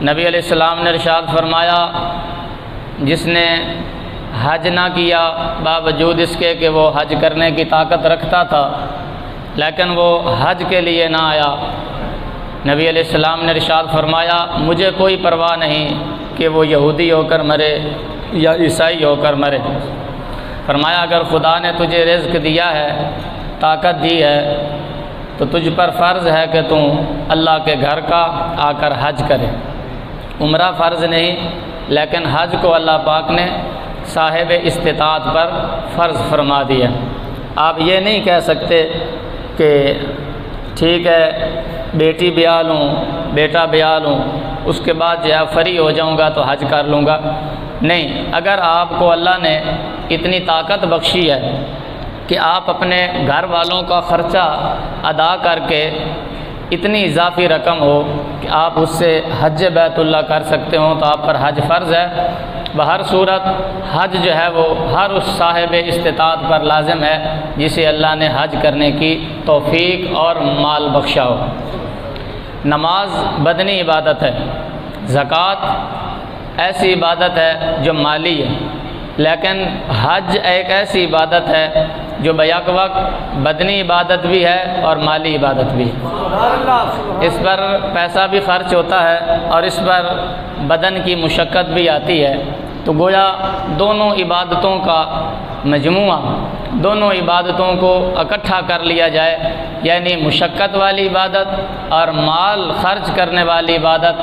نبی علیہ السلام نے ارشاد فرمایا جس نے حج نہ کیا باوجود اس کے کہ وہ حج کرنے کی طاقت رکھتا تھا لیکن وہ حج کے لیے نہ آیا، نبی علیہ السلام نے ارشاد فرمایا مجھے کوئی پرواہ نہیں کہ وہ یہودی ہو کر مرے یا عیسائی ہو کر مرے۔ فرمایا اگر خدا نے تجھے رزق دیا ہے، طاقت دی ہے، تو تجھ پر فرض ہے کہ تم اللہ کے گھر کا آ کر حج کرے۔ عمرہ فرض نہیں، لیکن حج کو اللہ پاک نے صاحب استطاعت پر فرض فرما دیا۔ آپ یہ نہیں کہہ سکتے کہ ٹھیک ہے بیٹی بیاہ لوں، بیٹا بیاہ لوں، اس کے بعد جو ہے فری ہو جاؤں گا تو حج کر لوں گا۔ نہیں، اگر آپ کو اللہ نے اتنی طاقت بخشی ہے کہ آپ اپنے گھر والوں کا خرچہ ادا کر کے اتنی اضافی رقم ہو کہ آپ اس سے حج بیت اللہ کر سکتے ہوں تو آپ پر حج فرض ہے۔ بہر صورت حج جو ہے وہ ہر اس صاحب استطاعت پر لازم ہے جسے اللہ نے حج کرنے کی توفیق اور مال بخشا ہو۔ نماز بدنی عبادت ہے، زکوٰۃ ایسی عبادت ہے جو مالی ہے، لیکن حج ایک ایسی عبادت ہے جو بیک وقت بدنی عبادت بھی ہے اور مالی عبادت بھی ہے۔ اس پر پیسہ بھی خرچ ہوتا ہے اور اس پر بدن کی مشقت بھی آتی ہے، تو گویا دونوں عبادتوں کا مجموعہ، دونوں عبادتوں کو اکٹھا کر لیا جائے، یعنی مشقت والی عبادت اور مال خرچ کرنے والی عبادت،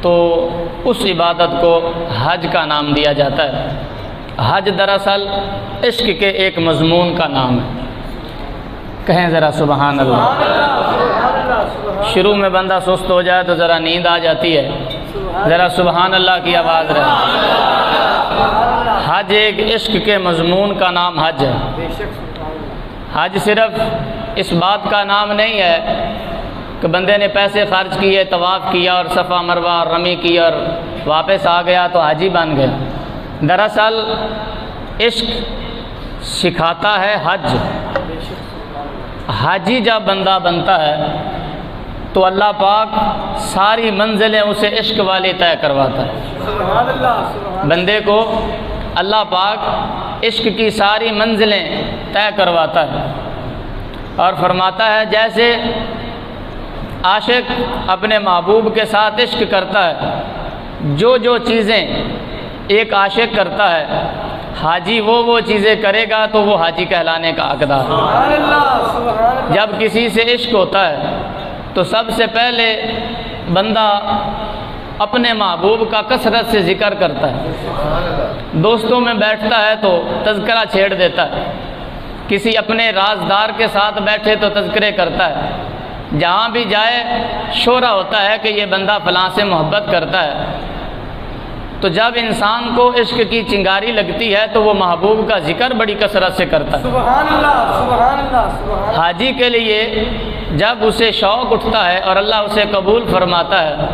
تو اس عبادت کو حج کا نام دیا جاتا ہے۔ حج دراصل عشق کے ایک مضمون کا نام ہے۔ کہیں ذرا سبحان اللہ۔ شروع میں بندہ سست ہو جائے تو ذرا نیند آ جاتی ہے، ذرا سبحان اللہ کی آواز رہے۔ حج ایک عشق کے مضمون کا نام حج ہے۔ حج صرف اس بات کا نام نہیں ہے کہ بندے نے پیسے خرچ کیے، طواف کیا اور صفا مروہ اور رمی کی اور واپس آ گیا تو حاجی بن گیا۔ دراصل عشق سکھاتا ہے حج۔ حاجی جب بندہ بنتا ہے تو اللہ پاک ساری منزلیں اسے عشق والی طے کرواتا ہے۔ بندے کو اللہ پاک عشق کی ساری منزلیں طے کرواتا ہے اور فرماتا ہے جیسے عاشق اپنے محبوب کے ساتھ عشق کرتا ہے، جو چیزیں ایک عاشق کرتا ہے حاجی وہ چیزیں کرے گا تو وہ حاجی کہلانے کا حقدار ہے۔ جب کسی سے عشق ہوتا ہے تو سب سے پہلے بندہ اپنے محبوب کا کثرت سے ذکر کرتا ہے، دوستوں میں بیٹھتا ہے تو تذکرہ چھیڑ دیتا ہے، کسی اپنے رازدار کے ساتھ بیٹھے تو تذکرے کرتا ہے، جہاں بھی جائے شورہ ہوتا ہے کہ یہ بندہ فلاں سے محبت کرتا ہے۔ تو جب انسان کو عشق کی چنگاری لگتی ہے تو وہ محبوب کا ذکر بڑی کثرت سے کرتا ہے۔ سبحان اللہ، سبحان اللہ، سبحان اللہ۔ حاجی کے لیے جب اسے شوق اٹھتا ہے اور اللہ اسے قبول فرماتا ہے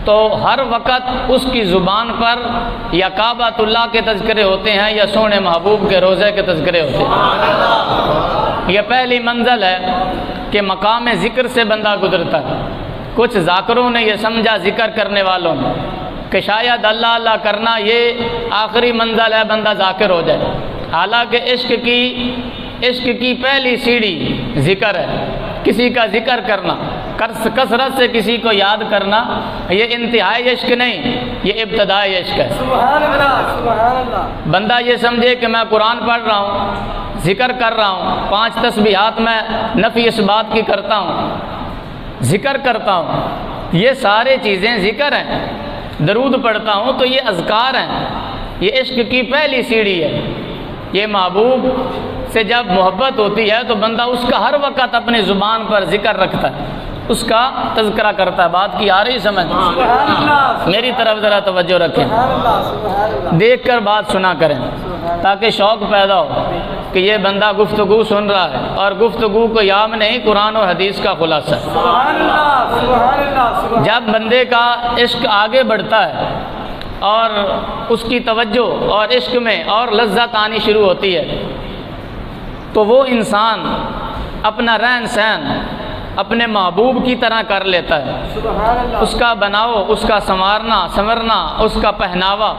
تو ہر وقت اس کی زبان پر یا کعبۃ اللہ کے تذکرے ہوتے ہیں یا سونے محبوب کے روضے کے تذکرے ہوتے ہیں۔ یہ پہلی منزل ہے کہ مقام ذکر سے بندہ گزرتا ہے۔ کچھ ذاکروں نے یہ سمجھا ذکر کرنے والوں نے کہ شاید اللہ اللہ کرنا یہ آخری منزل ہے، بندہ ذاکر ہو جائے، حالانکہ عشق کی پہلی سیڑھی ذکر ہے۔ کسی کا ذکر کرنا، کثرت سے کسی کو یاد کرنا، یہ انتہائی عشق نہیں، یہ ابتدائی عشق ہے۔ سبحان اللہ، سبحان اللہ۔ بندہ یہ سمجھے کہ میں قرآن پڑھ رہا ہوں، ذکر کر رہا ہوں، 5 تسبیحات میں نفی اس بات کی کرتا ہوں، ذکر کرتا ہوں، یہ سارے چیزیں ذکر ہیں، درود پڑھتا ہوں تو یہ اذکار ہیں، یہ عشق کی پہلی سیڑھی ہے۔ یہ محبوب سے جب محبت ہوتی ہے تو بندہ اس کا ہر وقت اپنی زبان پر ذکر رکھتا ہے، اس کا تذکرہ کرتا ہے۔ بات کی آ رہی سمجھ؟ میری طرف ذرا توجہ رکھیں، دیکھ کر بات سنا کریں تاکہ شوق پیدا ہو کہ یہ بندہ گفتگو سن رہا ہے اور گفتگو کو یام نہیں، قرآن و حدیث کا خلاصہ ہے۔ سبحان اللہ، سبحان اللہ۔ جب بندے کا عشق آگے بڑھتا ہے اور اس کی توجہ اور عشق میں اور لذت آنی شروع ہوتی ہے تو وہ انسان اپنا رہن سہن اپنے محبوب کی طرح کر لیتا ہے۔ سبحان اللہ، اس کا بناؤ، اس کا سنورنا، اس کا پہناوا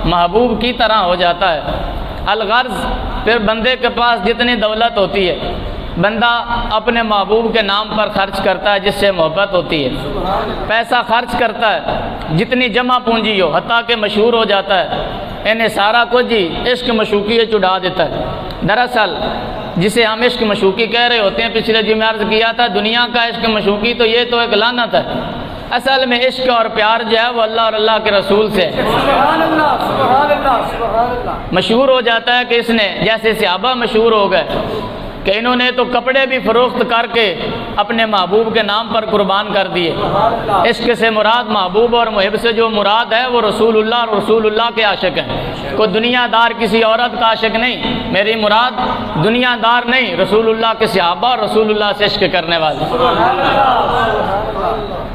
محبوب کی طرح ہو جاتا ہے۔ الغرض، پھر بندے کے پاس جتنی دولت ہوتی ہے بندہ اپنے محبوب کے نام پر خرچ کرتا ہے جس سے محبت ہوتی ہے، پیسہ خرچ کرتا ہے جتنی جمع پونجی ہو، حتیٰ کہ مشہور ہو جاتا ہے انہیں سارا کچھ ہی عشق مشوقی چڑھا دیتا ہے۔ دراصل جسے ہم عشق مشوقی کہہ رہے ہوتے ہیں، پچھلے جی میں عرض کیا تھا دنیا کا عشق مشوقی تو یہ تو ایک لعنت ہے۔ اصل میں عشق اور پیار جو ہے وہ اللہ اور اللہ کے رسول سے ہے۔ سبحان اللہ، سبحان اللہ، سبحان اللہ۔ مشہور ہو جاتا ہے کہ اس نے، جیسے صحابہ مشہور ہو گئے کہ انہوں نے تو کپڑے بھی فروخت کر کے اپنے محبوب کے نام پر قربان کر دیے۔ عشق سے مراد محبوب اور محب سے جو مراد ہے وہ رسول اللہ اور رسول اللہ کے عاشق ہیں۔ کوئی دنیا دار کسی عورت کا عاشق نہیں، میری مراد دنیا دار نہیں، رسول اللہ کے صحابہ اور رسول اللہ سے عشق کرنے والے۔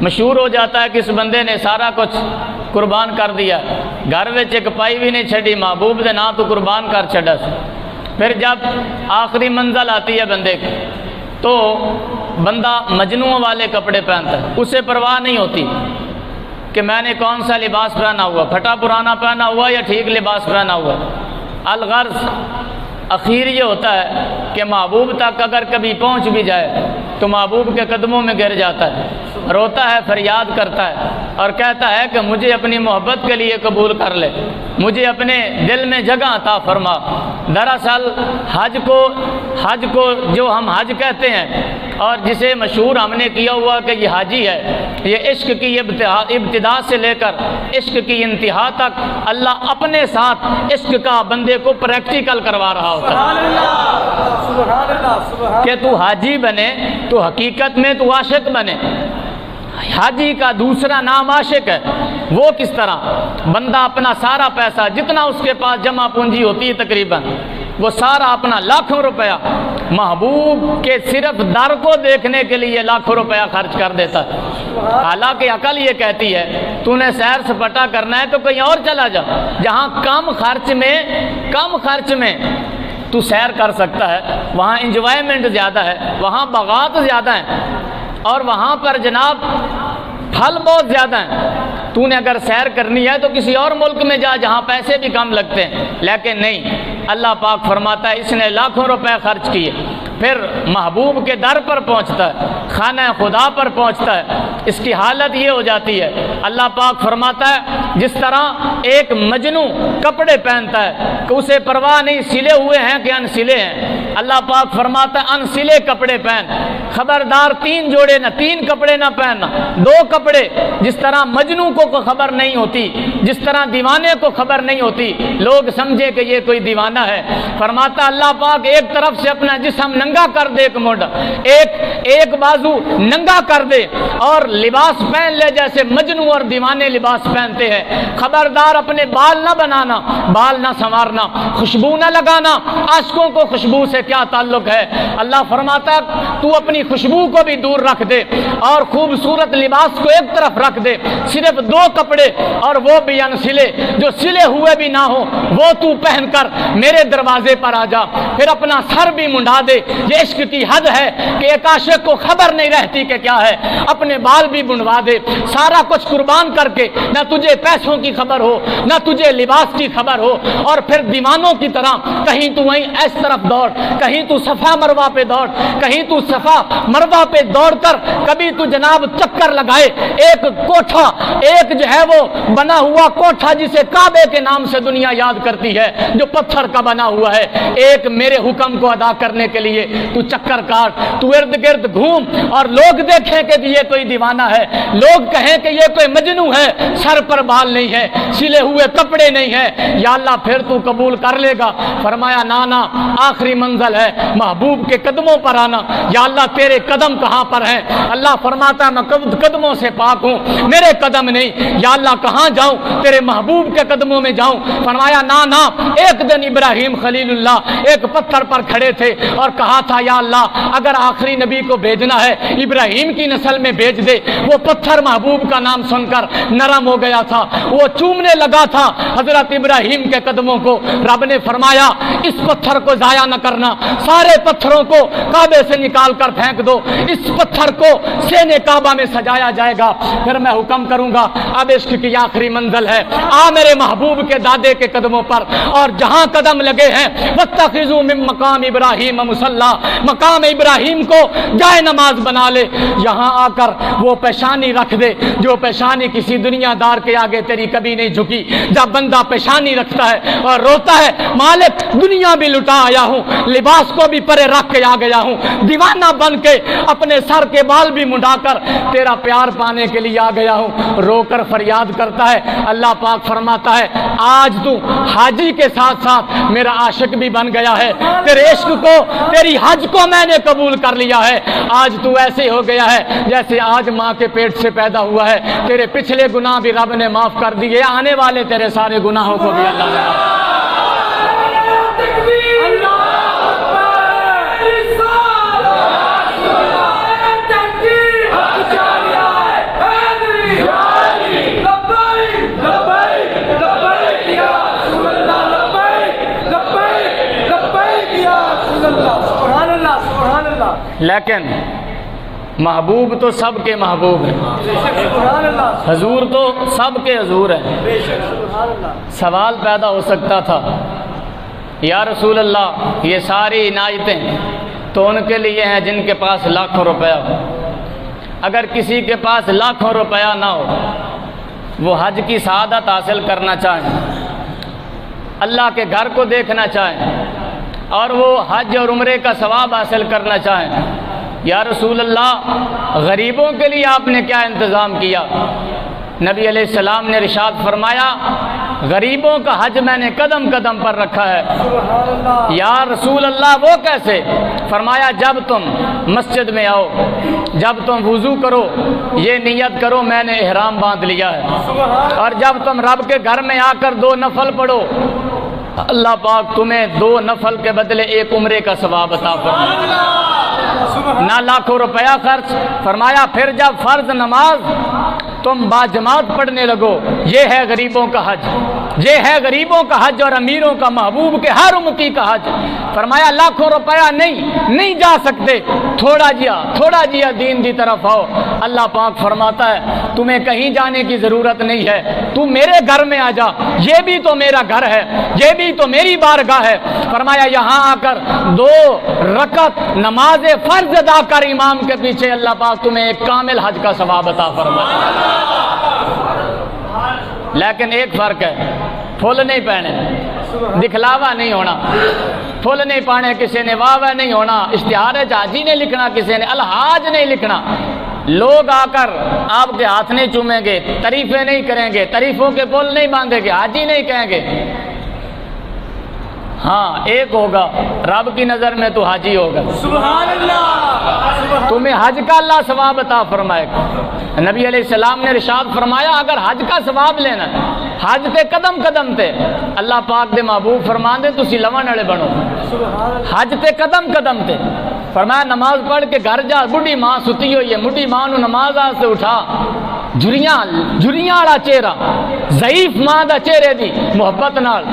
مشہور ہو جاتا ہے کہ اس بندے نے سارا کچھ قربان کر دیا، گھر وچ ایک پائی بھی نہیں چھڑی، محبوب دے نام تو قربان کر چھڑا۔ پھر جب آخری منزل آتی ہے بندے کی تو بندہ مجنوں والے کپڑے پہنتا ہے، اسے پرواہ نہیں ہوتی کہ میں نے کون سا لباس پہنا ہوا، پھٹا پرانا پہنا ہوا یا ٹھیک لباس پہنا ہوا۔ الغرض اخیر یہ ہوتا ہے کہ محبوب تک اگر کبھی پہنچ بھی جائے تو محبوب کے قدموں میں گر جاتا ہے، روتا ہے، فریاد کرتا ہے اور کہتا ہے کہ مجھے اپنی محبت کے لیے قبول کر لے، مجھے اپنے دل میں جگہ عطا فرما۔ دراصل حج کو جو ہم حج کہتے ہیں اور جسے مشہور ہم نے کیا ہوا کہ یہ حاجی ہے، یہ عشق کی ابتدا سے لے کر عشق کی انتہا تک اللہ اپنے ساتھ عشق کا بندے کو پریکٹیکل کروا رہا ہوتا ہے سبحان اللہ، سبحان کہ تو حاجی بنے تو حقیقت میں تو عاشق بنے۔ حاجی کا دوسرا نام عاشق ہے۔ وہ کس طرح؟ بندہ اپنا سارا پیسہ جتنا اس کے پاس جمع پونجی ہوتی ہے تقریباً وہ سارا اپنا لاکھوں روپیہ محبوب کے صرف در کو دیکھنے کے لیے لاکھوں روپیہ خرچ کر دیتا ہے۔ حالانکہ عقل یہ کہتی ہے تو نے سیر سپاٹا کرنا ہے تو کہیں اور چلا جا جہاں کم خرچ میں تو سیر کر سکتا ہے، وہاں انجوائمنٹ زیادہ ہے، وہاں باغات زیادہ ہیں اور وہاں پر جناب پھل بہت زیادہ ہیں۔ تو نے اگر سیر کرنی ہے تو کسی اور ملک میں جا جہاں پیسے بھی کم لگتے ہیں، لیکن نہیں، اللہ پاک فرماتا ہے اس نے لاکھوں روپے خرچ کیے، پھر محبوب کے در پر پہنچتا ہے، خانہ خدا پر پہنچتا ہے، اس کی حالت یہ ہو جاتی ہے۔ اللہ پاک فرماتا ہے جس طرح ایک مجنوں کپڑے پہنتا ہے کہ اسے پرواہ نہیں سلے ہوئے ہیں کہ ان سلے ہیں، اللہ پاک فرماتا ہے ان سلے کپڑے پہن، خبردار تین کپڑے نہ پہننا، 2 کپڑے۔ جس طرح مجنوں کو خبر نہیں ہوتی، جس طرح دیوانے کو خبر نہیں ہوتی، لوگ سمجھے کہ یہ کوئی دیوانہ ہے، فرماتا اللہ پاک ایک طرف سے اپنا جسم ننگا کر دے، ایک موڈا ایک بازو ننگا کر دے اور لباس پہن لے جیسے مجنوں اور دیوانے لباس پہنتے ہیں۔ خبردار اپنے بال نہ بنانا، بال نہ سنوارنا، خوشبو نہ لگانا۔ عاشقوں کو خوشبو سے کیا تعلق ہے؟ اللہ فرماتا ہے تو اپنی خوشبو کو بھی دور رکھ دے اور خوبصورت لباس کو ایک طرف رکھ دے، صرف 2 کپڑے اور وہ بھی انسلے، جو سلے ہوئے بھی نہ ہو وہ تو پہن کر میرے دروازے پر آ جا، پھر اپنا سر بھی منڈا دے۔ یہ عشق کی حد ہے کہ ایک عاشق کو خبر نہیں رہتی کہ کیا ہے، اپنے بال بھی منڈوا دے، سارا کچھ قربان کر کے، نہ تجھے پیسوں کی خبر ہو نہ تجھے لباس کی خبر ہو، اور پھر دیوانوں کی طرح کہیں تو وہیں اس طرف دوڑ، کہیں تو صفا مروا پہ دوڑ، کہیں تو صفا مروا پہ دوڑ کر کبھی تو جناب چکر لگائے۔ ایک کوٹھا، ایک جو ہے وہ بنا ہوا کوٹھا جسے کعبے کے نام سے دنیا یاد کرتی ہے، جو پتھر کا بنا ہوا ہے، ایک میرے حکم کو ادا کرنے کے لیے تو چکر کاٹ، تو ارد گرد گھوم اور لوگ دیکھیں کہ یہ کوئی دیوانہ ہے، لوگ کہیں کہ یہ کوئی مجنوں ہے، سر پر بال نہیں ہے، سلے ہوئے کپڑے نہیں ہے، یا اللہ پھر تو قبول کر لے گا؟ فرمایا نانا، آخری منزل ہے محبوب کے قدموں پر آنا۔ یا اللہ تیرے قدم کہاں پر ہیں؟ اللہ فرماتا میں قدموں سے پاک ہوں، میرے قدم نہیں۔ یا اللہ کہاں جاؤں؟ تیرے محبوب کے قدموں میں جاؤں۔ فرمایا نا، ایک دن ابراہیم خلیل اللہ ایک پتھر پر کھڑے تھے اور کہا تھا یا اللہ اگر آخری نبی کو بھیجنا ہے ابراہیم کی نسل میں بھیج دے۔ وہ پتھر محبوب کا نام سن کر نرم ہو گیا تھا، وہ چومنے لگا تھا حضرت ابراہیم کے قدموں کو۔ رب نے فرمایا اس پتھر کو ضائع نہ کرنا، کرنا، سارے پتھروں کو کعبے سے نکال کر پھینک دو، اس پتھر کو سینے کعبہ میں سجایا جائے گا، پھر میں حکم کروں گا اب عشق کی آخری منزل ہے، آ میرے محبوب کے دادے کے قدموں پر، اور جہاں قدم لگے ہیں وَاتَّخِذُوا مِن مقام ابراہیم مصلی، مقام ابراہیم کو جائے نماز بنا لے، یہاں آ کر وہ پیشانی رکھ دے جو پیشانی کسی دنیا دار کے آگے تیری کبھی نہیں جھکی۔ جب بندہ پیشانی رکھتا ہے اور روتا ہے مالک دنیا بھی لٹا آیا ہوں، لباس کو بھی پرے رکھ کے آ گیا ہوں، دیوانہ بن کے اپنے سر کے بال بھی منڈا کر تیرا پیار پانے کے لیے آ گیا ہوں، رو کر فریاد کرتا ہے، اللہ پاک فرماتا ہے آج تو حاجی کے ساتھ ساتھ میرا عاشق بھی بن گیا ہے، تیرے عشق کو تیری حج کو میں نے قبول کر لیا ہے، آج تو ایسے ہو گیا ہے جیسے آج ماں کے پیٹ سے پیدا ہوا ہے، تیرے پچھلے گناہ بھی رب نے معاف کر دیے، آنے والے تیرے سارے گناہوں کو بھی اللہ نے لیکن محبوب تو سب کے محبوب ہیں، حضور تو سب کے حضور ہیں۔ سوال پیدا ہو سکتا تھا یا رسول اللہ یہ ساری عنایتیں تو ان کے لیے ہیں جن کے پاس لاکھوں روپیہ ہو، اگر کسی کے پاس لاکھوں روپیہ نہ ہو، وہ حج کی سعادت حاصل کرنا چاہیں، اللہ کے گھر کو دیکھنا چاہیں اور وہ حج اور عمرے کا ثواب حاصل کرنا چاہیں، یا رسول اللہ غریبوں کے لیے آپ نے کیا انتظام کیا؟ نبی علیہ السلام نے ارشاد فرمایا غریبوں کا حج میں نے قدم قدم پر رکھا ہے۔ یا رسول اللہ وہ کیسے؟ فرمایا جب تم مسجد میں آؤ، جب تم وضو کرو یہ نیت کرو میں نے احرام باندھ لیا ہے، اور جب تم رب کے گھر میں آ کر 2 نفل پڑھو اللہ پاک تمہیں 2 نفل کے بدلے 1 عمرے کا ثواب عطا فرمائے، نہ لاکھوں روپیہ خرچ۔ فرمایا پھر جب فرض نماز تم باجماعت پڑھنے لگو، یہ ہے غریبوں کا حج، یہ ہے غریبوں کا حج اور امیروں کا محبوب کے ہر امتی کا حج۔ فرمایا لاکھوں روپیہ نہیں جا سکتے، تھوڑا جیا دین دی طرف آؤ۔ اللہ پاک فرماتا ہے تمہیں کہیں جانے کی ضرورت نہیں ہے، تو میرے گھر میں آ جا، یہ بھی تو میرا گھر ہے، یہ بھی تو میری بارگاہ ہے۔ فرمایا یہاں آ کر 2 رکعت نماز فرض ادا کر امام کے پیچھے، اللہ پاک تمہیں ایک کامل حج کا ثواب عطا فرمائے۔ لیکن ایک فرق ہے، پھول نہیں پہنے، دکھلاوا نہیں ہونا، پھول نہیں پانے کسی نے، واہ واہ نہیں ہونا، اشتہار حاجی نہیں لکھنا کسی نے، الحاج نہیں لکھنا، لوگ آ کر آپ کے ہاتھ نہیں چومیں گے، تعریفیں نہیں کریں گے، تعریفوں کے پھول نہیں باندھیں گے، حاجی نہیں کہیں گے۔ ہاں ایک ہوگا رب کی نظر میں تو حاجی ہوگا، سبحان اللہ، تمہیں حج کا اللہ ثواب عطا فرمائے گا۔ نبی علیہ السلام نے ارشاد فرمایا اگر حج کا ثواب لینا حج تے قدم قدم تے اللہ پاک دے محبوب فرمان دے تسی لون والے بنو، حج تے قدم قدم تے۔ فرمایا نماز پڑھ کے گھر جا، بڈھی ماں ستی ہوئی ہے، بڈھی ماں نو نماز سے اٹھا، جھریاں والا چہرہ، ضعیف ماں دا چہرے دی محبت نال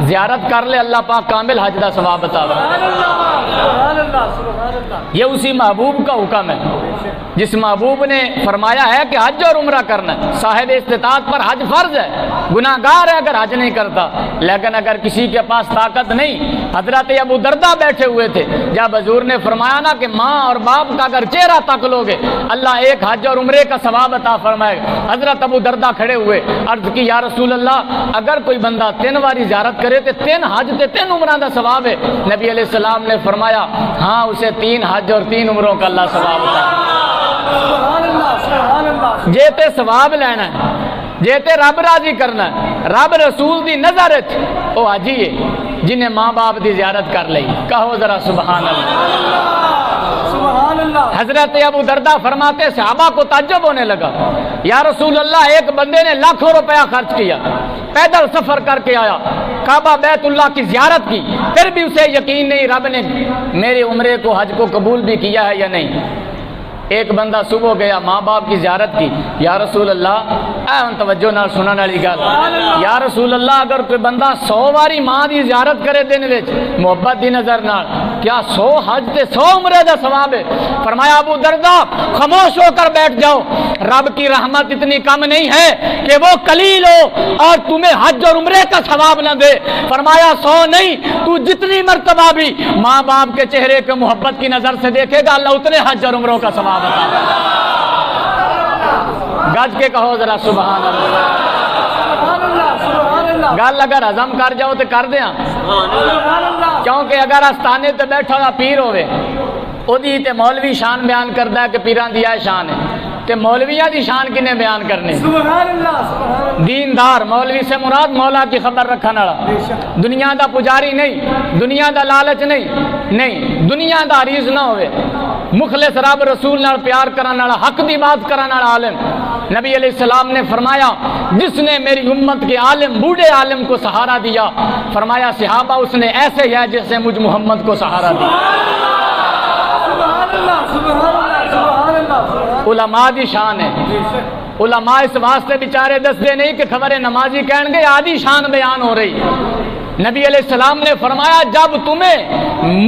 زیارت کر لے، اللہ پاک کامل حج دا ثواب عطا فرمائے۔ یہ اسی محبوب کا حکم ہے جس محبوب نے فرمایا ہے کہ حج اور عمرہ کرنا ہے، صاحب استطاعت پر حج فرض ہے، گناہگار ہے اگر حج نہیں کرتا۔ لیکن اگر کسی کے پاس طاقت نہیں، حضرت ابو دردہ بیٹھے ہوئے تھے، جب حضور نے فرمایا نا کہ ماں اور باپ کا اگر چہرہ تک لوگے اللہ ایک حج اور عمرے کا ثواب عطا فرمائے گا، حضرت ابو دردہ کھڑے ہوئے، عرض کی یا رسول اللہ اگر کوئی بندہ 3 باری زیارت کرے تو 3 حج تے 3 عمرہ دا ثواب ہے۔ نبی علیہ السلام نے فرمایا ہاں اسے 3 حج اور 3 عمروں کا اللہ ثواب عطا جے تے ثواب لینا ہے، جے تے رب راضی کرنا ہے، رب رسول دی نظر او حاجی ہے جنہیں ماں باپ دی زیارت کر لئی، کہو ذرا سبحان اللہ۔ حضرت ابو دردہ فرماتے صحابہ کو تعجب ہونے لگا، یا رسول اللہ ایک بندے نے لاکھوں روپیہ خرچ کیا، پیدل سفر کر کے آیا، کعبہ بیت اللہ کی زیارت کی، پھر بھی اسے یقین نہیں رب نے میرے عمرے کو حج کو قبول بھی کیا ہے یا نہیں۔ ایک بندہ صبح گیا ماں باپ کی زیارت کی، یا رسول اللہ اے ان توجہ نال سنن والی گل، یا رسول اللہ اگر کوئی بندہ 100 واری ماں دی زیارت کرے دن وچ محبت دی نظر نال، کیا 100 حج تے 100 عمرے دا ثواب ہے؟ فرمایا ابو درداء خاموش ہو کر بیٹھ جاؤ، رب کی رحمت اتنی کم نہیں ہے کہ وہ قلیل ہو اور تمہیں حج اور عمرے کا ثواب نہ دے۔ فرمایا 100 نہیں، تو جتنی مرتبہ بھی ماں باپ کے چہرے کے محبت کی نظر سے دیکھے گا اللہ اتنے حج اور عمروں کا ثواب عطا کرے گا۔ گج کے کہو ذرا سبحان اللہ۔ گل اگر ہضم کر جاؤ تو کر دیاں، کیونکہ اگر آستانے تے بیٹھا ہوا پیر ہوئے اودی تے مولوی شان بیان کردا ہے کہ پیران دی شان ہے، تے مولویاں دی شان کنے بیان کرنے؟ سبحان اللہ سبحان اللہ۔ دیندار، مولوی سے مراد مولا کی خبر رکھن والا، دنیا دا پجاری نہیں، دنیا دا لالچ نہیں، دنیا دا عریض نہ ہوئے، مخلص رب رسول نال پیار کرن والا، حق دی بات کرن والا عالم۔ نبی علیہ السلام نے فرمایا جس نے میری امت کے عالم بوڑھے عالم کو سہارا دیا، فرمایا صحابہ اس نے ایسے ہی ہے جیسے مجھ محمد کو سہارا دیا۔ علماء دی شان ہے، علماء اس واسطے بیچارے دستے نہیں کہ خبر نمازی کہن گے آدھی شان بیان ہو رہی۔ نبی علیہ السلام نے فرمایا جب تمہیں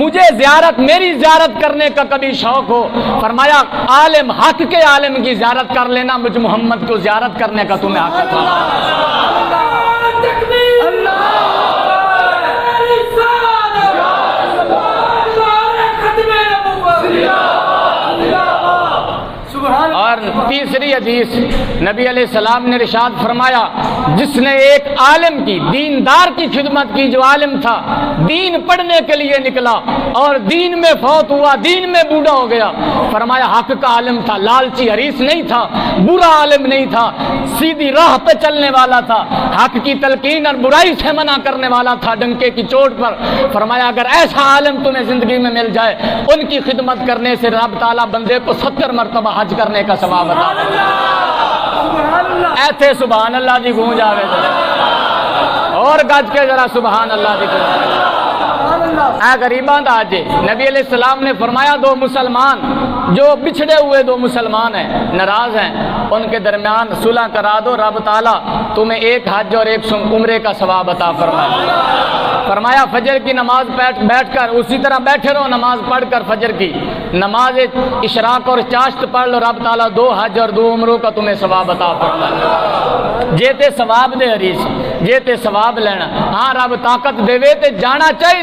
مجھے زیارت، میری زیارت کرنے کا کبھی شوق ہو، فرمایا عالم، حق کے عالم کی زیارت کر لینا، مجھ محمد کو زیارت کرنے کا تمہیں حق ہے۔ اور تیسری حدیث نبی علیہ السلام نے ارشاد فرمایا جس نے ایک عالم کی، دیندار کی خدمت کی، جو عالم تھا دین پڑھنے کے لیے نکلا اور دین میں فوت ہوا، دین میں بوڑھا ہو گیا، فرمایا حق کا عالم تھا، لالچی حریص نہیں تھا، برا عالم نہیں تھا، سیدھی راہ پہ چلنے والا تھا، حق کی تلقین اور برائی سے منع کرنے والا تھا ڈنکے کی چوٹ پر۔ فرمایا اگر ایسا عالم تمہیں زندگی میں مل جائے، ان کی خدمت کرنے سے رب تعالیٰ بندے کو 70 مرتبہ حج کرنے کا ثواب عطا کرے گا۔ ایتھے سبحان اللہ دی گونج آوے اور گج کے ذرا سبحان اللہ دی گونج۔ اے غریباں دا اج نبی علیہ السلام نے فرمایا دو مسلمان جو بچھڑے ہوئے دو مسلمان ہیں، ناراض ہیں، ان کے درمیان صلح کرا دو، رب تعالیٰ تمہیں ایک حج اور ایک عمرے کا ثواب عطا فرمائے۔ فرمایا فجر کی نماز بیٹھ کر اسی طرح بیٹھے رہو، نماز پڑھ کر فجر کی نماز اشراق اور چاشت پڑھ لو، رب تعالیٰ 2 حج اور 2 عمروں کا تمہیں ثواب عطا فرمائے۔ جے تے ثواب دے حریص، جے تے ثواب لینا، ہاں رب طاقت دے تے جانا چاہیے۔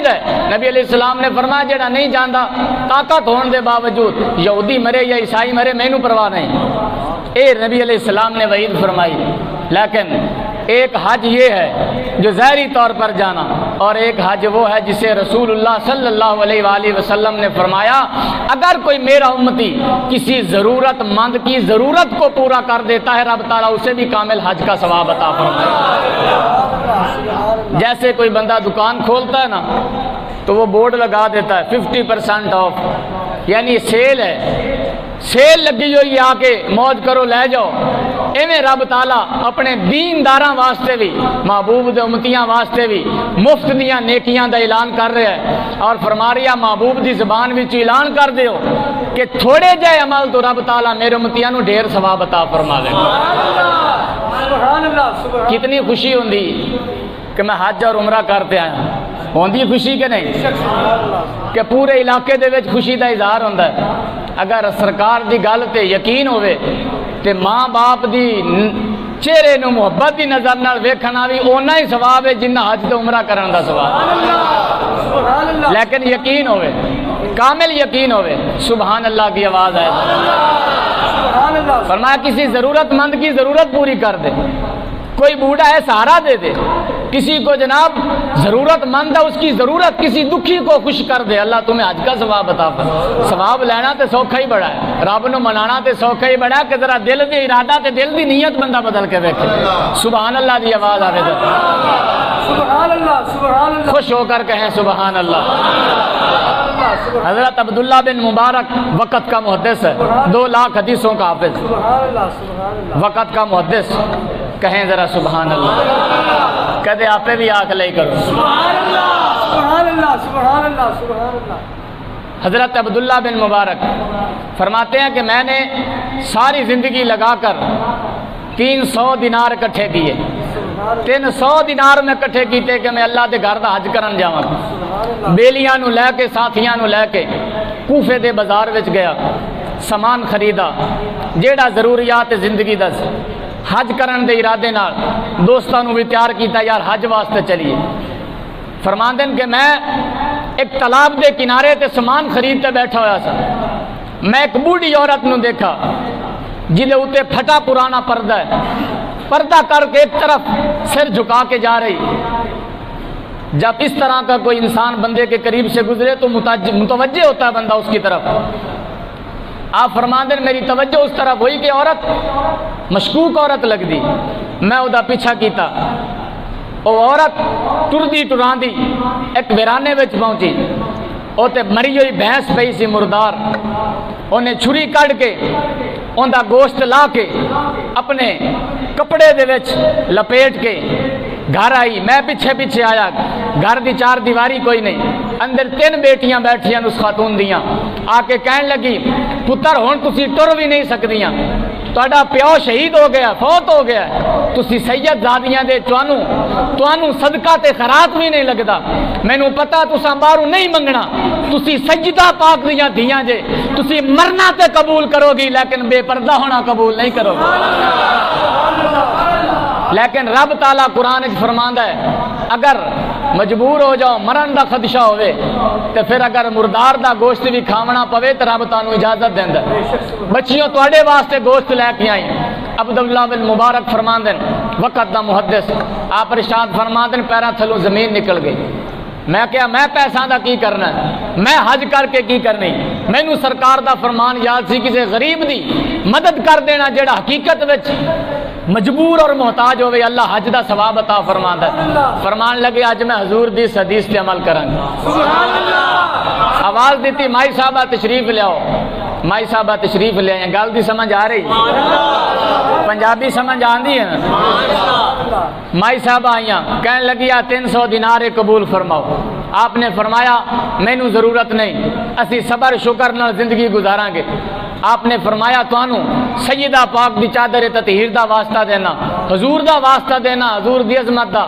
نبی علیہ السلام نے فرمایا جڑا نہیں جاندا طاقت ہون دے باوجود، یہودی مرے یا عیسائی مرے مینوں پرواہ نہیں، اے نبی علیہ السلام نے وعید فرمائی۔ لیکن ایک حج یہ ہے جو ظاہری طور پر جانا، اور ایک حج وہ ہے جسے رسول اللہ صلی اللہ علیہ وآلہ وسلم نے فرمایا اگر کوئی میرا امتی کسی ضرورت مند کی ضرورت کو پورا کر دیتا ہے، رب تعالیٰ اسے بھی کامل حج کا ثواب عطا فرمائے۔ جیسے کوئی بندہ دکان کھولتا ہے نا تو وہ بورڈ لگا دیتا ہے 50% آف، یعنی سیل ہے، سیل لگی ہوئی آ کے موج کرو لے جاؤ۔ ایویں رب تعالیٰ اپنے دینداراں واسطے بھی، محبوب دے امتیاں واسطے بھی مفت دیاں نیکیاں دا اعلان کر رہا ہے، اور فرما رہا محبوب دی زبان وچ اعلان کر دیو کہ تھوڑے جے عمل تو رب تعالیٰ میرے امتیاں نو ڈھیر ثواب عطا فرما دے گا۔ کتنی خوشی ہوندی کہ میں حج اور عمرہ کرتے آیا، ہوندی خوشی کہ نہیں؟ کہ پورے علاقے دے وچ خوشی دا اظہار ہوندا ہے۔ اگر سرکار دی گل تے یقین ہوئے تے ماں باپ دی چہرے نو محبت دی نظر نال ویکھنا بھی اونا ہی ثواب ہے جنہ حج تے عمرہ کرن دا ثواب۔ لیکن یقین ہوئے، کامل یقین ہوئے، سبحان اللہ کی آواز آئے، فرمایا کسی ضرورت مند کی ضرورت پوری کر دے، کوئی بوڑھا ہے سہارا دے دے، کسی کو جناب ضرورت مند ہے اس کی ضرورت، کسی دکھی کو خوش کر دے، اللہ تمہیں حج کا ثواب عطا فرمائے۔ ثواب لینا تے سوکھا ہی بڑا ہے، رب نو منانا تے سوکھا ہی بڑا ہے کہ ذرا دل دی ارادہ تے دل دی نیت بندہ بدل کے ویکھے۔ سبحان اللہ دی آواز آوے ذرا، سبحان اللہ سبحان اللہ، خوش ہو کر کہیں سبحان اللہ۔ حضرت عبداللہ بن مبارک وقت کا محدث ہے، 2 لاکھ حدیثوں کا حافظ، وقت کا محدث، کہیں ذرا سبحان اللہ، کہتے آپ بھی آنکھ لے کرو۔ سبحان اللہ سبحان اللہ سبحان اللہ سبحان اللہ۔ حضرت عبداللہ بن مبارک فرماتے ہیں کہ میں نے ساری زندگی لگا کر 300 دینار اکٹھے کیے، 300 دینار میں اکٹھے کیتے کہ میں اللہ دے گھر دا حج کرن جاواں، بیلیاں نو لے کے ساتھیاں نو لے کے کوفے دے بازار وچ گیا، سامان خریدا جیڑا ضروریات زندگی دا سی، حج کرن دے ارادے نال دوستاں نو بھی تیار کیتا یار حج واسطے چلیے۔ فرماندے کہ میں ایک تالاب دے کنارے تے سامان خریدتے بیٹھا ہوا سا، میں ایک بوڑھی عورت نو دیکھا جدے اوتے پھٹا پرانا پردہ ہے، پردہ کر کے ایک طرف سر جھکا کے جا رہی۔ جب اس طرح کا کوئی انسان بندے کے قریب سے گزرے تو متوجہ ہوتا ہے بندہ اس کی طرف۔ آپ فرماندے میری توجہ اس طرف ہوئی کہ عورت مشکوک عورت لگ دی، میں ادا پیچھا کیتا، وہ عورت ٹردی ٹراندی ایک ویرانے وچ پہنچی، وہ تے مری ہوئی بھینس پئی سی مردار، انہیں چھری کڑ کے ان دا گوشت لا کے اپنے کپڑے دے وچ لپیٹ کے گھر آئی۔ میں پیچھے پیچھے آیا، گھر دی چار دیواری کوئی نہیں، اندر 3 بیٹیاں بیٹھیاں اس خاتون دیاں، آ کے کہن لگی پتر ہن تسی ٹر بھی نہیں سکدیاں، تہاڈا پیو شہید ہو گیا، فوت ہو گیا، تسی سید زادیاں دے توانوں صدقہ تے خیرات بھی نہیں لگدا، مینوں پتہ تساں باہروں نہیں منگنا، تسی سجدہ پاک دیاں دھیاں جے، تسی مرنا تے قبول کرو گی لیکن بے پردہ ہونا قبول نہیں کرو گی۔ لیکن رب تعالیٰ قرآن فرماندا ہے اگر مجبور ہو جاؤ مرن دا خدشہ ہوئے تو پھر اگر مردار دا گوشت بھی کھاونا پوے تو رب تانوں اجازت دیندا ہے۔ بچیوں تواڈے واسطے گوشت لے کے آئی۔ عبداللہ بن مبارک فرماندے وقت دا محدث آپ ارشاد فرماندے پیراں تھلوں زمین نکل گئی۔ میں کیا میں پیسہ دا کی کرنا ہے، میں حج کر کے کی کرنی، مینوں سرکار دا فرمان یاد سی کسی غریب دی مدد کر دینا جیڑا حقیقت وچ مجبور اور محتاج ہوئے، اللہ حج دا ثواب عطا فرماندا ہے۔ فرمان لگے اج میں حضور دی حدیث تے عمل کراں گا۔ آواز دیتی مائی صاحبہ تشریف لیاؤ، مائی صاحبہ تشریف لے آئیں، گل دی سمجھ آ رہی، پنجابی سمجھ آندی ہے؟ مائی صاحبہ آئیاں کہنے لگی 300 دینار قبول فرماؤ۔ آپ نے فرمایا مینوں ضرورت نہیں، اسی صبر شکر نال زندگی گزاراں گے۔ آپ نے فرمایا توانوں سیدہ پاک دی چادر تطہیر دا واسطہ دینا، حضور دا واسطہ دینا، حضور دی عظمت دا،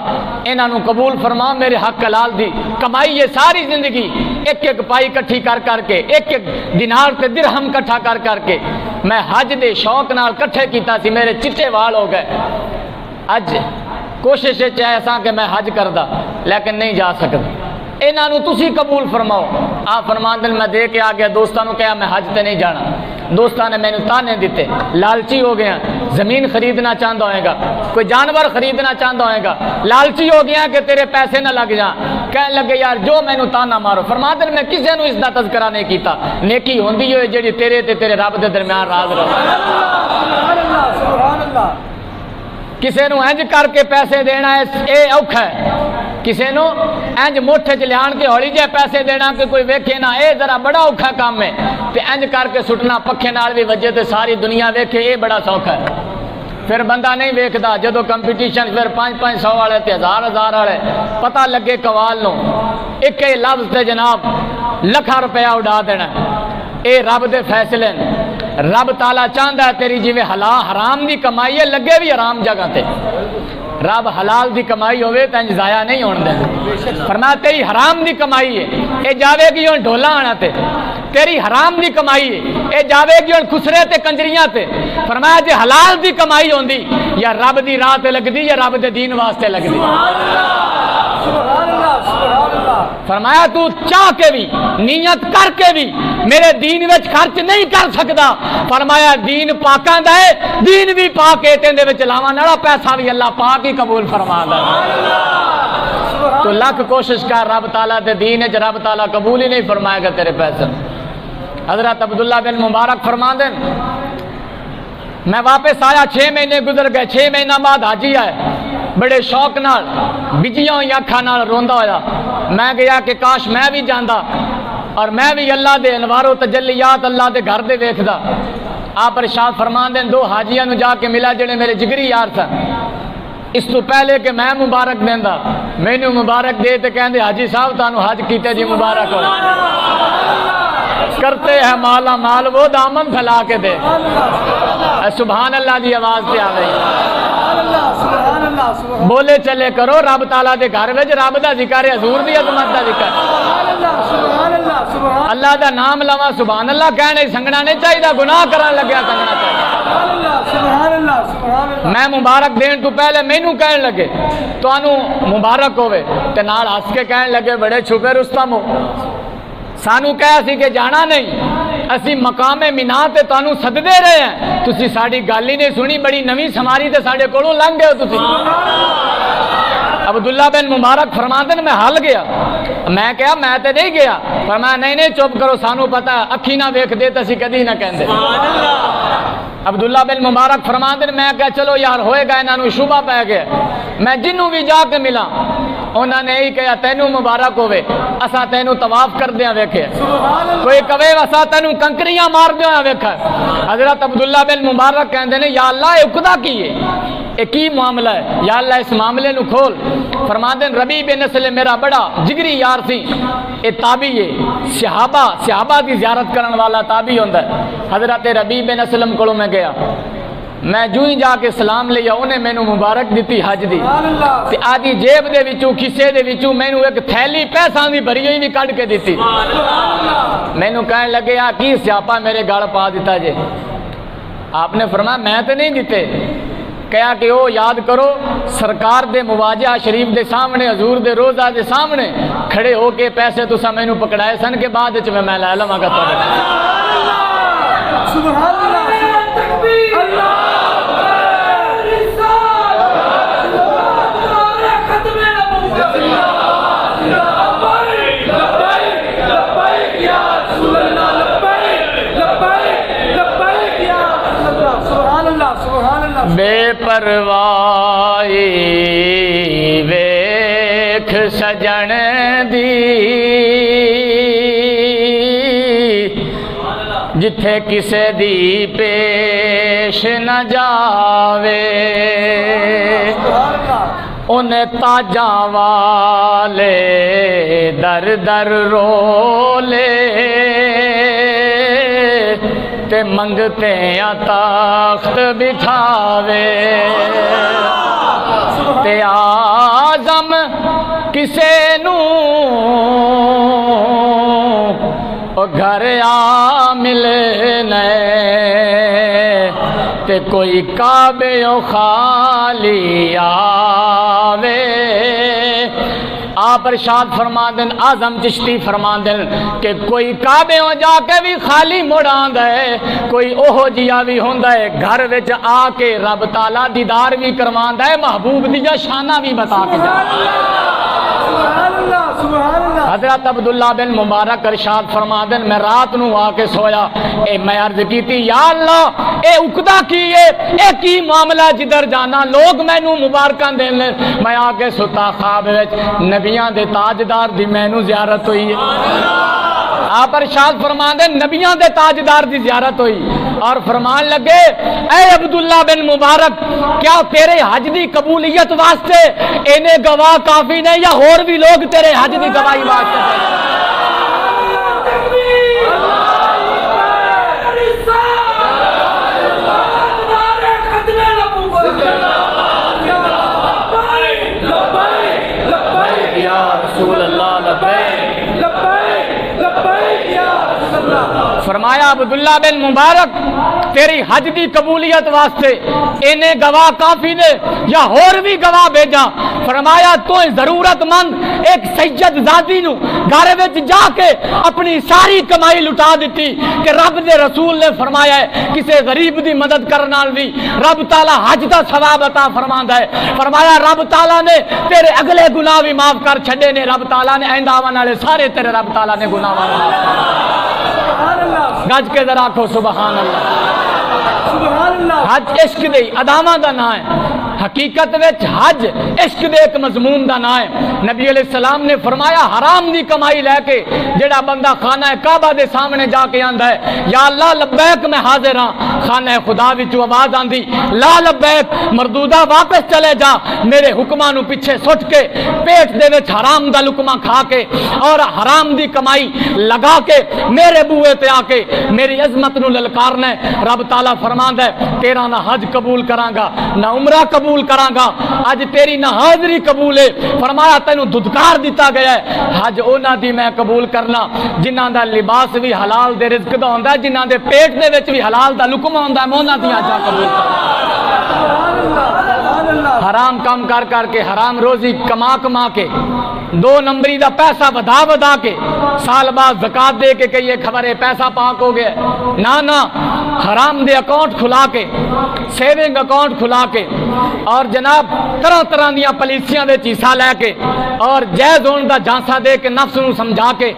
انہاں نوں قبول فرماؤ میرے حق حلال دی کمائی یہ ساری زندگی ایک ایک پائی کٹھی کر کر کے، ایک ایک دینار تے درہم کٹھا کر کر کے میں حج دے شوق نال کٹھے کیتا سی، میرے چٹے وال ہو گئے۔ اج کوشش چاہے سا کہ میں حج کردا لیکن نہیں جا سکدا، انہاں نوں تسی قبول فرماؤ۔ آپ فرماندے میں دے کے آ گیا، دوستاں نوں کہا میں حج تے نہیں جانا، دوستاں نے مینوں تانے دیتے، لالچی ہو گیا، زمین خریدنا چاہتا ہوئے گا، کوئی جانور خریدنا چاہتا ہوئے گا، لالچی ہو گیا کہ تیرے پیسے نہ لگ جان، کہنے لگے یار جو مینوں تانا مارو۔ فرماتے میں کسے نوں اس دا تذکرہ نہیں کیتا، نیکی ہوندی ہوئے جیڑی تیرے تے تیرے رب دے درمیان راز رہے۔ کسے نوں انج کر کے پیسے دینا اے اوکھا ہے، کسے نوں انج موٹھے چ لیان کے ہولی جے پیسے دینا کہ کوئی ویکھے نہ، اے ذرا بڑا اوکھا کام ہے، تے انج کر کے سٹنا پکھے نال بھی وجے تے ساری دنیا ویکھے، اے بڑا سوکھا ہے۔ پھر بندہ نہیں ویکھدا، جدو کمپٹیشن پھر 500 والے تے 1000 والے، پتہ لگے قوال نوں ایک ہی لفظ تے جناب لکھاں روپیہ اڑا دینا، اے رب دے فیصلے نے۔ رب تعالیٰ چاہتا ہے تیری جیویں حرام دی کمائی ہے لگے بھی حرام جگہ تے، رب حلال دی کمائی ہوئے تو انج ضائع نہیں ہونے دیں۔ فرمایا تیری حرام دی کمائی ہے اے جاوے گی ہن ڈھولا آنا تے، تیری حرام دی کمائی ہے اے جاوے گی ہن خسرے تے کنجریاں تے۔ فرمایا جے حلال دی کمائی ہوندی یا رب دی راہ تے لگدی یا رب دے دین واسطے لگدی۔ فرمایا تو چاہ کے بھی نیت کر کے بھی میرے دین وچ خرچ نہیں کر سکدا، فرمایا دین پاکاں دا ہے، دین بھی پاک ہے، تیندے وچ لاواں نالا پیسہ بھی اللہ پاک ہی قبول فرماندا ہے۔ تو لاکھ کوشش کر رب تعالیٰ دے دین وچ رب تعالیٰ قبول ہی نہیں فرمائے گا تیرے پیسے۔ حضرت عبداللہ بن مبارک فرماندے میں واپس آیا، 6 مہینے گزر گئے، 6 مہینہ بعد حاجی آئے، بڑے شوق نال بجیاں ہوئی اکھاں نال روندا ہویا۔ میں گیا کہ کاش میں بھی جاندا اور میں بھی اللہ دے انوار و تجلیات اللہ دے گھر دے ویکھدا۔ آپ ارشاد فرماندے 2 حاجیاں نوں جا کے ملا جڑے میرے جگری یار سن، اس تو پہلے کہ میں مبارک دیندا مینوں مبارک دے تے کہندے حاجی صاحب تانوں حج کیتے دی مبارک ہو۔ کرتے ہیں مالا مال وہ دامن پھیلا کے دے. سبحان اللہ دی آواز پہ آ گئی. بولے چلے کرو رب تعالیٰ دے گھر وچ رب دا ذکر ہے, حضور دی عظمت دا ذکر. اللہ دا نام لوا سبحان اللہ کہنے سنگنا نہیں چاہیے, گناہ کرن لگیا سنگنا چاہیے. میں مبارک دین تو پہلے مینوں کہن لگے تانوں مبارک ہوئے تے نال ہس کے کہن لگے بڑے چھپے رستم ہو. سانو کہا سی کہ جانا نہیں, اسی مقام مینا تے تانوں سددے رہے ہیں, تسی ساڈی گل ہی نہیں سنی, بڑی نویں سماری تے ساڈے کولوں لنگ گئے ہو تسی. عبداللہ بن مبارک فرماندے میں ہل گیا. میں کہا میں تے نہیں گیا, فرمایا نہیں چپ کرو, سانو پتہ اکھی نہ ویکھ دے تے اسی کدی نہ کہندے. عبداللہ بن مبارک فرماندے میں کہا چلو یار ہوئے گا, انہاں نوں شبہ پے گیا. میں جنوں بھی جا کے ملا انہاں نے یہی کہا تینوں مبارک ہوئے, اسا تینوں طواف کر دیاں ویکھے, کوئی کہے اسا تینوں کنکریاں مار دیاں ویکھے. حضرت عبداللہ بن مبارک کہندے نے یا اللہ اے اقدا کی ہے, اے کی معاملہ ہے, یا اللہ اس معاملے نو کھول. فرماندے ربی بن اسلم میرا بڑا جگری یار سی, اے تابعی ہے, صحابہ دی زیارت کرن والا تابعی ہوندا ہے. حضرت ربی بن اسلم کولوں میں گیا, میں جو ہی جا کے سلام لیا, انہیں مینوں مبارک دیتی حج دی, تے آدھی جیب دے وچوں کسے دے وچوں مینوں ایک تھیلی پیساں دی بھری ہوئی بھی کڈ کے دیتی. مینوں کہن لگے آ کی سیاپا میرے گل پا دیتا جے. آپ نے فرمایا میں تے نہیں دیتے. کہا کہ او یاد کرو سرکار دے مواجہ شریف دے سامنے, حضور دے روزہ دے سامنے کھڑے ہو کے پیسے تساں مینوں پکڑائے سن کے بعد وچ میں لے لواں گا تواڈے. سبحان اللہ, تکبیر, اللہ بے پروائی ویکھ سجن دی, جتھے کسے دی پیش نہ جاوے, انہیں تاجاں والے در در رولے, تے منگتے یا تخت بٹھاوے. تے آزم کسے نو گھر آ ملنے, تے کوئی کعبے و خالی آوے. آپ ارشاد فرماندن اعظم چشتی فرماندن کہ کوئی کعبے ہو جا کے بھی خالی مڑ آندا ہے, کوئی اوہو جیا بھی ہوندا ہے گھر وچ آ کے رب تعالیٰ دیدار بھی کرواندا ہے, محبوب دی شانہ بھی بتا کے حضرت عبداللہ بن مبارک ارشاد فرماندن میں رات نو آ کے سویا, اے میں عرض کیتی یا اللہ اے اقدا کی ہے, اے کی معاملہ جدھر جانا لوگ مینوں مبارکاں دین لے. میں آ کے ستا خواب وچ نبیاں دے تاجدار دی مینوں زیارت ہوئی ہے. آپ ارشاد فرماندے نبیاں دے تاجدار دی زیارت ہوئی اور فرمان لگے اے عبداللہ بن مبارک کیا تیرے حج دی قبولیت واسطے انہیں گواہ کافی نہیں یا اور بھی لوگ تیرے حج دی گواہی واسطے ہیں؟ فرمایا عبداللہ بن مبارک تیری حج دی قبولیت واسطے انہیں گواہ کافی نے یا اور بھی گواہ بھیجا. فرمایا تو ضرورت مند ایک سید زادی نو گھر وچ جا کے اپنی ساری کمائی لٹا دیتی کہ رب دے رسول نے فرمایا ہے کسے غریب دی مدد کرنا بھی رب تعالیٰ حج دا ثواب عطا فرماندا ہے. فرمایا رب تعالیٰ نے تیرے اگلے گناہ بھی معاف کر چھڈے نے, رب تعالیٰ نے آئندہ آنے والے سارے تیرے رب تعالیٰ نے گناہ معاف کر. گج کے ذرا کو سبحان اللہ. حج عشق دے ادامہ دا نام ہے، حقیقت وچ حج عشق دے ایک مضمون دا نام ہے۔ نبی علیہ السلام نے فرمایا حرام دی کمائی لے کے جڑا بندہ خانہ کعبہ دے سامنے جا کے آندا ہے یا اللہ لبیک میں حاضر ہاں، خانہ خدا وچ آواز آندی لا لبیک مردودہ واپس چلے جا، میرے حکماں نو پیچھے سٹ کے پیٹ دے وچ حرام دا لقمہ کھا کے اور حرام دی کمائی لگا کے میرے بوئے تے آ کے میری عظمت نو للکارنا ہے۔ رب تعالیٰ فرماندا ہے تیرا نہ حج قبول کراں گا نہ عمرہ قبول کراں گا، اج تیری نہ حاضری قبول ہے، فرمایا تینوں دھدکار دیتا گیا ہے۔ حج انہاں دی میں قبول کرنا جنہاں دا لباس بھی حلال دے رزق دا ہوندا ہے، جنہاں دے پیٹ دے وچ بھی حلال دا لقمہ ہوندا ہے، میں انہاں دی حج قبول کرنا۔ حرام کام کر کر کے حرام روزی کما کے 2 نمبری دا پیسہ ودا کے سال بعد زکات دے کے کہیے خبر ہے پیسہ پاک ہو گیا، نہ حرام دے اکاؤنٹ کھلا کے سیونگ اکاؤنٹ کھلا کے اور جناب طرح طرح دیا پالیسیاں دے حصہ لے کے اور جائز ہون دا جھانسا دے کے نفس نو سمجھا کے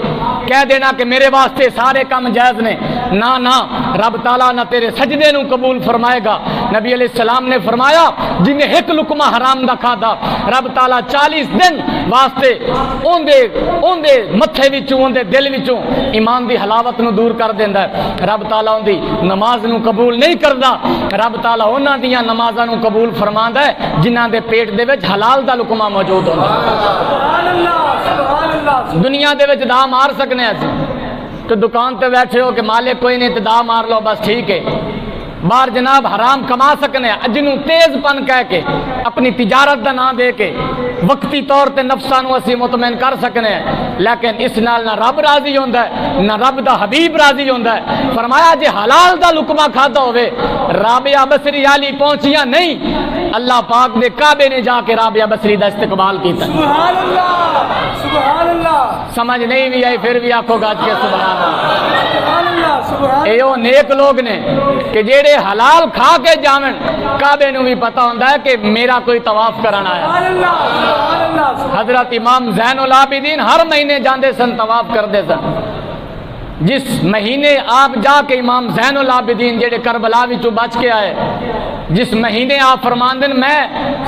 کہہ دینا کہ میرے واسطے سارے کام جائز نے، نہ رب تعالیٰ نہ تیرے سجدے نو قبول فرمائے گا۔ نبی علیہ السلام نے فرمایا جنہیں ایک لقمہ حرام دا کھادا رب تعالیٰ 40 دن واسطے اون دے متھے وچوں اون دے دل وچوں ایمان دی حلاوت نو دور کر دیندا ہے۔ رب تعالیٰ اون دی نماز نو قبول نہیں کردا، رب تعالیٰ انہاں دیاں نمازاں نو قبول فرماندا ہے جنہاں دے پیٹ دے وچ حلال دا لقمہ موجود ہوندا ہے۔ دنیا دے وچ دا مار سکنے اسی تو دکان تے بیٹھے ہو کہ مالک کوئی نہیں تے دا مار لو بس ٹھیک ہے، باہر جناب حرام کما سکنے جنوں تیز پن کہہ کے اپنی تجارت دا نام دے کے وقتی طور تے نفساں نو اسی مطمئن کر سکنے ہیں، لیکن اس نال نہ رب راضی ہوندا ہے نہ رب دا حبیب راضی ہوندا ہے۔ فرمایا جے حلال دا لقمہ کھادا ہوئے رابعہ بصری علی پہنچیاں نہیں، اللہ پاک دے کعبے نے جا کے رابعہ بصری دا استقبال کیتا۔ سبحان اللہ سبحان اللہ، سمجھ نہیں بھی آئی پھر بھی آنکھوں گاج کے سبحان اللہ۔ سبحان اللہ سبحان اے او نیک لوگ نے کہ جیڑے حلال کھا کے جاون کعبے نو بھی پتہ ہوندا ہے کہ میرا کوئی طواف کرنا ہے۔ اللہ سبحان اللہ۔ حضرت امام زین العابدین ہر مہینے جاندے سن طواف کردے سن۔ جس مہینے آپ جا کے امام زین العابدین جیڑے کربلا وچوں بچ کے آئے، جس مہینے آپ فرماندن میں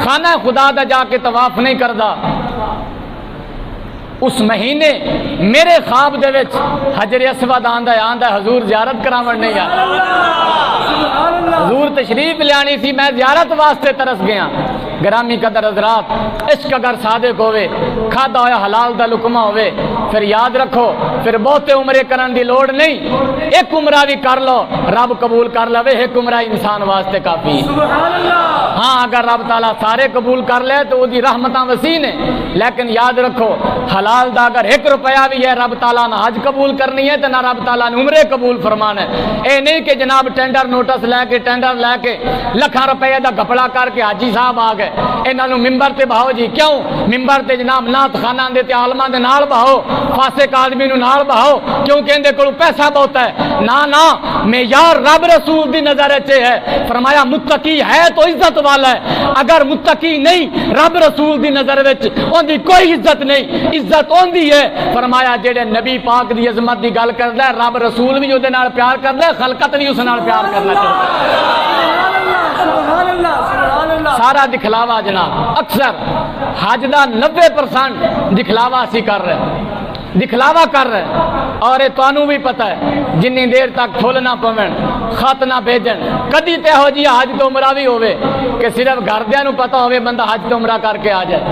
خانہ خدا دا جا کے طواف نہیں کردا، اس مہینے میرے خواب دے وچ حجر اسود آندا ہے حضور زیارت کراون نہیں آ، حضور تشریف لیانی سی، میں زیارت واسطے ترس گیا۔ گرامی قدر حضرات، عشق اگر صادق ہوئے کھادا ہویا حلال دا لقمہ ہوئے پھر یاد رکھو پھر بہتے عمرے کرن دی لوڑ نہیں، ایک عمرہ بھی کر لو رب قبول کر لوے، ایک عمرہ انسان واسطے کافی ہے۔ ہاں اگر رب تعالیٰ سارے قبول کر لے تو وہ دی رحمتاں وسیع نے، لیکن یاد رکھو حلال دا اگر 1 روپیہ بھی ہے رب تعالیٰ نہ حج قبول کرنی ہے تو نہ رب تعالیٰ نے عمرے قبول فرمانا ہے۔ اے نہیں کہ جناب ٹینڈر نوٹس لے کے لکھاں روپے دا گھپڑا کر کے حاجی صاحب آ گئے انہاں نو ممبر تے بہاؤ جی، کیوں ممبر تے جناب نعت خانہ دے تے عالماں دے نال بہاؤ، فاسق آدمی نو نال بہاؤ کیونکہ اندے کول پیسہ بہت ہے۔ نہ معیار رب رسول دی نظر وچ ہے، فرمایا متقی ہے تو عزت والا ہے، اگر متقی نہیں رب رسول دی نظر وچ اون دی کوئی عزت نہیں، عزت اون دی ہے فرمایا جڑے نبی پاک دی عظمت دی گل کردا ہے رب رسول بھی اودے نال پیار کردا ہے، خلقت بھی اس نال پیار کرنا چاہیے۔ سارا دکھلاوا جناب اکثر حج دا 90% دکھلاوا اسی کر رہے ہیں، دکھلاوا کر رہے ہیں، اور یہ تانوں بھی پتہ ہے جنی دیر تک پھول نہ پون خط نہ بھیجن کدی تے ہو جی حج تو عمرہ بھی ہوئے کہ صرف گھردیاں نو پتہ ہوئے بندہ حج تو عمرہ کر کے آ جائے،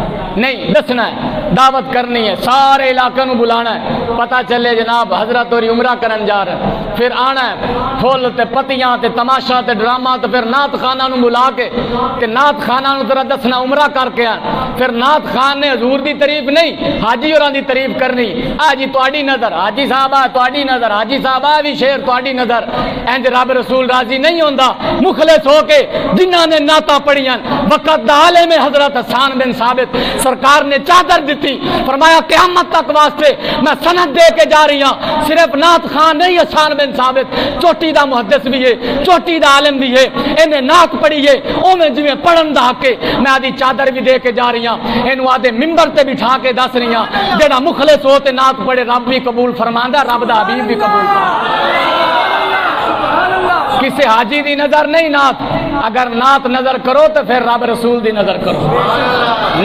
نہیں دسنا ہے، دعوت کرنی ہے، سارے علاقے نو بلانا ہے، پتہ چلے جناب حضرت اور عمرہ کرن جا رہے ہیں، پھر آنا ہے پھول تے پتیاں تے تماشا تے ڈرامہ تے پھر نعت خانہ نو بلا کے تے نعت خانہ نو ذرا دسنا عمرہ کر کے آن، پھر نعت خان نے حضور دی تعریف نہیں حاجی ہوراں دی تعریف کرنی، جی تواڈی نظر حاجی صاحب تواڈی نظر حاجی صاحب بھی شیر تواڈی نظر، انج رب رسول راضی نہیں ہوندا۔ مخلص ہو کے جنہاں نے نعتاں پڑھیاں وقت دا عالم حضرت حسان بن ثابت سرکار نے چادر دتی، فرمایا قیامت تک واسطے میں سند دے کے جا رہی ہاں، صرف نعت خان نہیں حسان بن ثابت چوٹی دا محدث بھی ہے، چوٹی دا عالم بھی ہے، انہیں نعت پڑھی ہے اوویں جویں پڑھن دا حق ہے، میں آدھی چادر بھی دے کے جا رہی ہاں، اینو آدھے ممبر تے بٹھا کے دس رہی ہاں، جڑا مخلص ہو تے نعت پڑھے رب بھی قبول فرماندا، رب دا حبیب بھی قبول فرماندا۔ کسی حاجی دی نظر نہیں نات، اگر نات نظر کرو تو پھر رب رسول دی نظر کرو،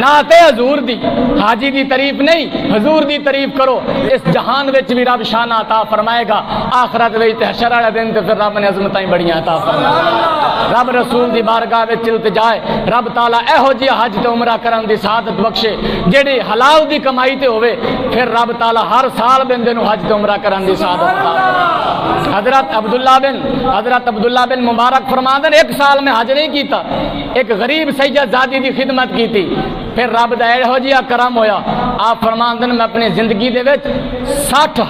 نات حضور دی، حاجی دی تعریف نہیں حضور دی تعریف کرو، اس جہان وچ بھی رب شان عطا فرمائے گا، آخرت وچ تے حشر والے دن تے پھر رب نے عظمتاں بڑیاں عطا فرمائے گا۔ رب رسول دی بارگاہ وچ التجا ہے، رب تعالی ایہو جی حج تے عمرہ کرن دی سعادت بخشے جیڑی حلال دی کمائی تے ہوئے، پھر رب تعالی ہر سال بندے نو حج تے عمرہ کرن دی سعادت عطا فرمائے۔ حضرت عبداللہ بن مبارک فرماندن ایک سال میں حج نہیں کیتا، ایک غریب سید زادی دی خدمت کی تھی، پھر رب دا ایہو جی کرم ہویا، آپ فرماندن میں اپنی زندگی دے وچ 60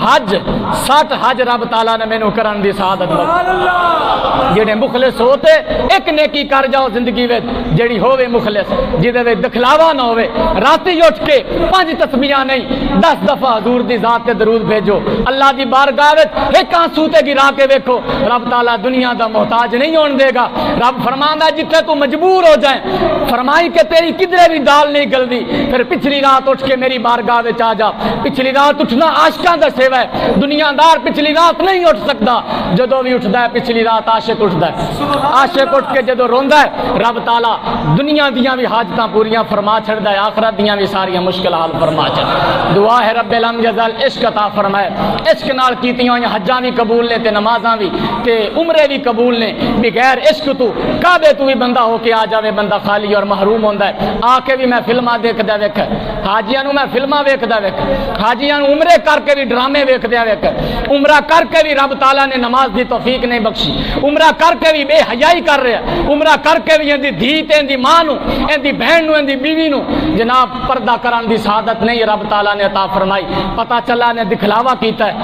حج رب تعالیٰ نے مینوں کرن دی سعادت بخشی۔ جڑے مخلص ہوتے ایک نیکی کر جاؤ زندگی وچ جڑی ہوے مخلص، جدے وچ دکھلاوا نہ ہوے، راتی اٹھ کے 5 تسبیحاں نہیں 10 دفعہ حضور دی ذات تے درود بھیجو، اللہ دی بارگاہ وچ ایک آنسو تے گرا کے ویکھو، رب تعالیٰ دنیا دا محتاج نہیں ہون دے گا۔ رب فرماندا جتھے تو مجبور ہو جائیں، فرمائی کہ تیری کدھرے بھی دال نہیں گلدی، پھر پچھلی رات اٹھ کے میری بارگاہ وچ آ جا۔ پچھلی رات اٹھنا عاشقاں دا سیوا ہے، دنیا دار پچھلی رات نہیں اٹھ سکتا، جدوں بھی اٹھدا ہے پچھلی رات عاشق اٹھدا ہے، عاشق اٹھ کے جدوں روندا ہے رب تعالیٰ دنیا دیاں بھی حاجتاں پوریاں فرما چھڑدا ہے، آخرت دیاں بھی ساریاں مشکل حال فرما چھڑدا۔ دعا ہے رب العالمین جزال عشق عطا فرمائے، عشق نال کیتیاں ہوئیاں حجاں بھی قبول نے تے نمازاں بھی تے عمرے بھی قبول نے، بغیر عشق تو کعبے تو بھی بندہ ہو کے آ جاوے بندہ خالی اور محروم ہوندا ہے۔ آ کے بھی میں فلماں دیکھدا ویکھ، حاجیاں نو میں فلماں ویکھدا ویکھ، حاجیاں نو عمرے کر کے بھی ڈرامے ویکھدے ویکھ، عمرہ کر کے بھی رب تعالیٰ نے نماز دی توفیق نہیں بخشی، عمرہ کر کے بھی بے حیائی کر رہا، عمرہ کر کے بھی اندی دھی تے اندی ماں نو، اندی بہن نو، اندی بیوی نو جناب پردہ کران دی سعادت نہیں رب تعالیٰ نے عطا فرمائی۔ پتہ چلا نے دکھلاوا کیتا ہے،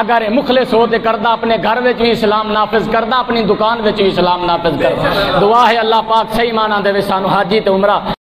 اگر مخلص ہو تے کردہ اپنے گھر وچ بھی اسلام نافذ کردہ، اپنی دکان وچ بھی اسلام نافذ کردہ۔ دعا ہے اللہ پاک صحیح معنی دے وچ سانو حاجی تے عمرہ